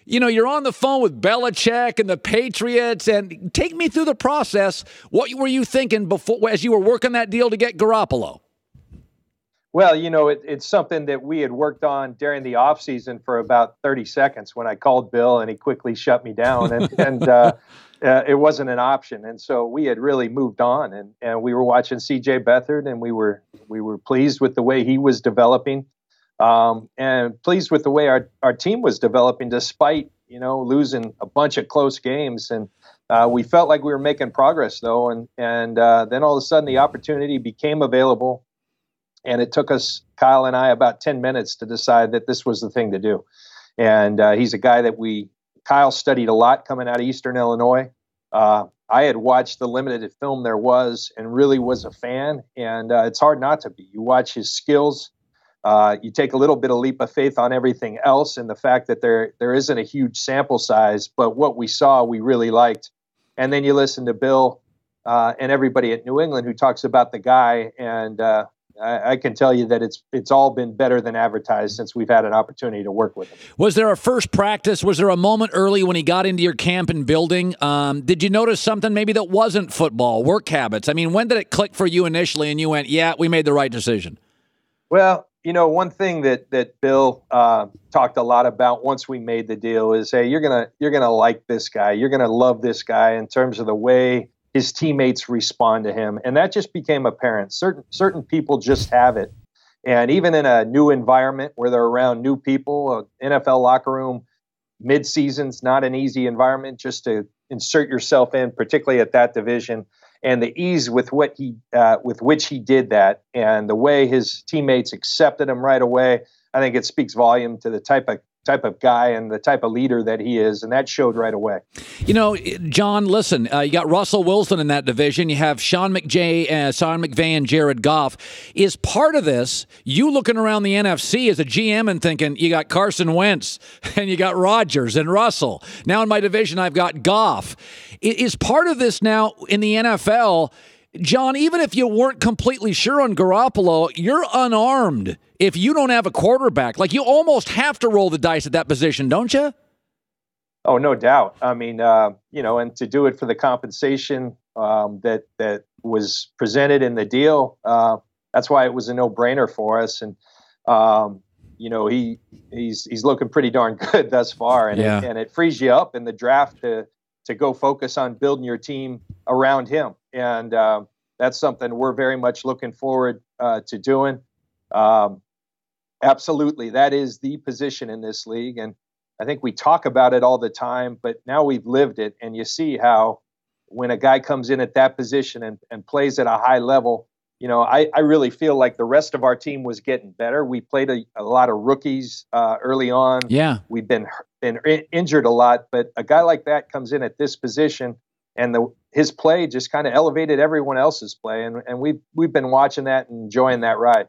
you're on the phone with Belichick and the Patriots, and take me through the process. What were you thinking before as you were working that deal to get Garoppolo? Well, it's something that we had worked on during the offseason for about 30 seconds when I called Bill and he quickly shut me down and it wasn't an option. And so we had really moved on and we were watching CJ Beathard and we were pleased with the way he was developing and pleased with the way our team was developing despite, losing a bunch of close games. And we felt like we were making progress though. And then all of a sudden the opportunity became available. And it took us, Kyle and I, about 10 minutes to decide that this was the thing to do. And he's a guy that Kyle studied a lot coming out of Eastern Illinois. I had watched the limited film there was and really was a fan. And it's hard not to be. You watch his skills. You take a little bit of leap of faith on everything else and the fact that there isn't a huge sample size. But what we saw, we really liked. And then you listen to Bill and everybody at New England who talks about the guy. And I can tell you that it's all been better than advertised since we've had an opportunity to work with him. Was there a first practice? Was there a moment early when he got into your camp and building? Did you notice something maybe that wasn't football, work habits? I mean, when did it click for you initially and you went, yeah, we made the right decision? Well, one thing that Bill talked a lot about once we made the deal is, hey, you're gonna like this guy. You're gonna love this guy in terms of the way his teammates respond to him. And that just became apparent. Certain people just have it. And even in a new environment where they're around new people, NFL locker room, mid-season's not an easy environment just to insert yourself in, particularly at that division. And the ease with which he did that and the way his teammates accepted him right away, I think it speaks volume to the type of guy and the type of leader that he is, and that showed right away. John, listen, you got Russell Wilson in that division. You have Sean McVay and Jared Goff. Is part of this you looking around the NFC as a GM and thinking, you got Carson Wentz, and you got Rodgers and Russell. Now in my division, I've got Goff. Is part of this now in the NFL, John, even if you weren't completely sure on Garoppolo, you're unarmed if you don't have a quarterback. Like, you almost have to roll the dice at that position, don't you? Oh, no doubt. I mean, and to do it for the compensation that was presented in the deal, that's why it was a no-brainer for us. And, he's looking pretty darn good thus far. And, it frees you up in the draft to go focus on building your team around him. And that's something we're very much looking forward to doing. Absolutely, that is the position in this league. And I think we talk about it all the time, but now we've lived it. And you see how when a guy comes in at that position and plays at a high level, I really feel like the rest of our team was getting better. We played a lot of rookies early on. Yeah. We've been injured a lot, but a guy like that comes in at this position and his play just kind of elevated everyone else's play. And we've been watching that and enjoying that ride.